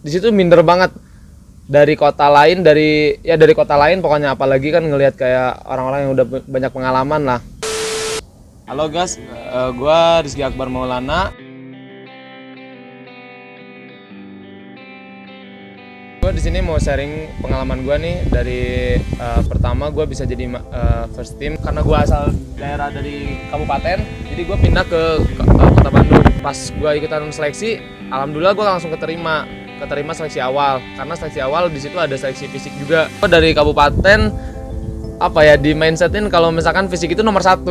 di situ minder banget dari kota lain, dari kota lain pokoknya, apalagi kan ngelihat kayak orang-orang yang udah banyak pengalaman lah. Halo guys, gua Rizky Akbar Maulana. Gue di sini mau sharing pengalaman gue nih dari pertama gue bisa jadi first team karena gue asal daerah dari kabupaten, jadi gue pindah ke kota Bandung. Pas gue ikutan seleksi, alhamdulillah gue langsung keterima seleksi awal, karena seleksi awal di situ ada seleksi fisik juga. Gue dari kabupaten di mindsetin kalau misalkan fisik itu nomor 1.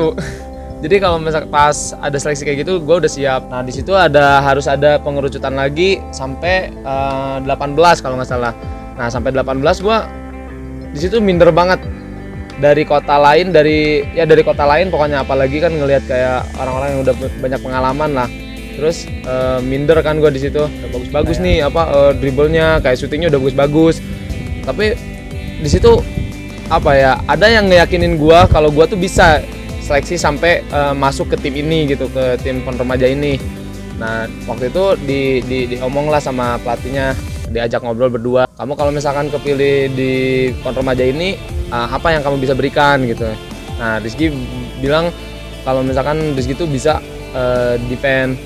Jadi kalau misalkan pas ada seleksi kayak gitu, gue udah siap. Nah di situ harus ada pengerucutan lagi sampai 18 kalau nggak salah. Nah sampai 18 gue di situ minder banget dari kota lain, dari kota lain pokoknya, apalagi kan ngelihat kayak orang-orang yang udah banyak pengalaman lah. Terus minder kan gue di situ. Bagus-bagus nih dribblenya, kayak syutingnya udah bagus-bagus. Tapi di situ ada yang ngeyakinin gue kalau gue tuh bisa seleksi sampai masuk ke tim ini gitu, ke tim PON remaja ini. Nah waktu itu diomong lah sama pelatihnya, diajak ngobrol berdua, kamu kalau misalkan kepilih di PON remaja ini apa yang kamu bisa berikan gitu. Nah Rizky bilang kalau misalkan Rizky itu bisa defend.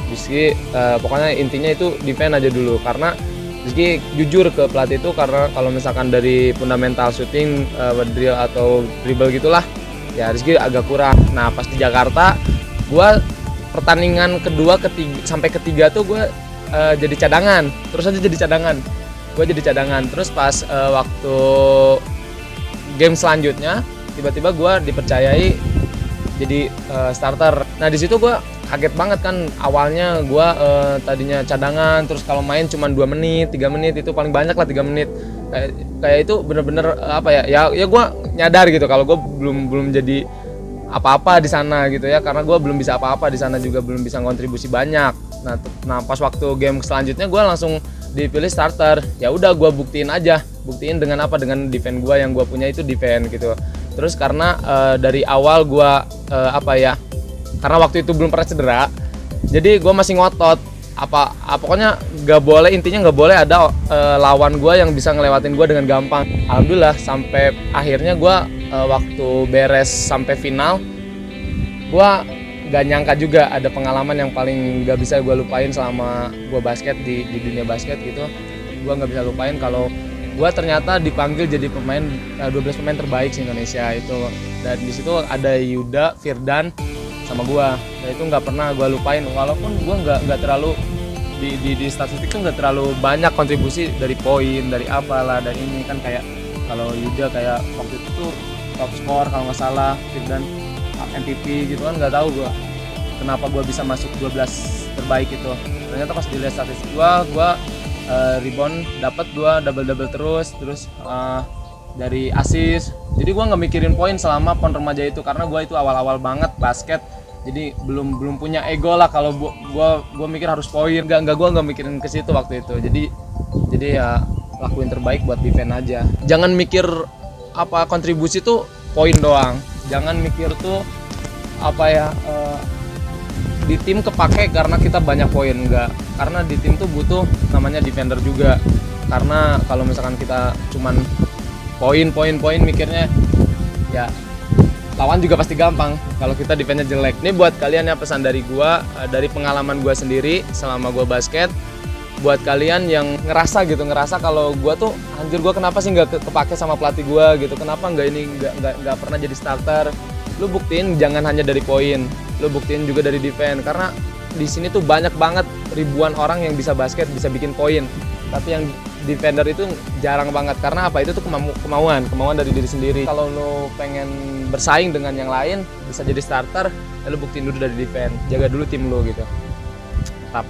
Rizky pokoknya intinya itu defend aja dulu, karena Rizky jujur ke pelatih itu, karena kalau misalkan dari fundamental shooting, drill atau dribble gitulah ya Rizky agak kurang. Nah pas di Jakarta, gue pertandingan kedua, sampai ketiga tuh gue jadi cadangan, gue jadi cadangan. Terus pas waktu game selanjutnya, tiba-tiba gue dipercayai jadi starter. Nah di situ gue kaget banget kan, awalnya gue tadinya cadangan, terus kalau main cuma 2 menit, 3 menit, itu paling banyak lah 3 menit. Kayak itu bener-bener ya gue nyadar gitu kalau gue belum jadi apa-apa di sana gitu ya, karena gue belum bisa apa-apa di sana, juga belum bisa kontribusi banyak. Nah pas waktu game selanjutnya gue langsung dipilih starter. Ya udah gue buktiin dengan dengan defense gue yang gue punya itu defense gitu. Terus karena dari awal gue karena waktu itu belum pernah cedera, jadi gue masih ngotot pokoknya intinya nggak boleh ada lawan gue yang bisa ngelewatin gue dengan gampang. Alhamdulillah sampai akhirnya gue waktu beres sampai final, gue nggak nyangka juga ada pengalaman yang paling nggak bisa gue lupain selama gue basket di dunia basket gitu. Gue nggak bisa lupain kalau gue ternyata dipanggil jadi 12 pemain terbaik di Indonesia itu, dan di situ ada Yuda, Firdan sama gue. Nah itu nggak pernah gue lupain, walaupun gue nggak terlalu di statistik tuh nggak terlalu banyak kontribusi dari poin, dari apalah, dari ini kan, kayak kalau Yuda kayak waktu itu tuh top skor kalau nggak salah, Firdan MVP gitu kan. Nggak tahu gue kenapa gue bisa masuk 12 terbaik itu. Ternyata pas dilihat statistik gue rebound dapat double terus dari assist. Jadi gue nggak mikirin poin selama PON remaja itu, karena gue itu awal-awal banget basket, jadi belum punya ego lah kalau gue mikir harus poin. Gue nggak mikirin ke situ waktu itu. Jadi ya lakuin terbaik buat defense aja. Jangan mikir kontribusi tuh poin doang. Jangan mikir tuh di tim kepake karena kita banyak poin, enggak. Karena di tim tuh butuh namanya defender juga. Karena kalau misalkan kita cuman poin mikirnya, ya lawan juga pasti gampang kalau kita defense-nya jelek. Ini buat kalian ya, pesan dari gua, dari pengalaman gua sendiri selama gua basket. Buat kalian yang ngerasa kalau gua tuh anjir, gua kenapa sih nggak kepake sama pelatih gua gitu, kenapa nggak pernah jadi starter. Lu buktiin jangan hanya dari poin, lu buktiin juga dari defense, karena di sini tuh banyak banget ribuan orang yang bisa basket, bisa bikin poin, tapi yang defender itu jarang banget. Karena itu tuh kemauan dari diri sendiri. Kalau lo pengen bersaing dengan yang lain bisa jadi starter, ya lo buktiin dulu dari defense, jaga dulu tim lo gitu. Mantap.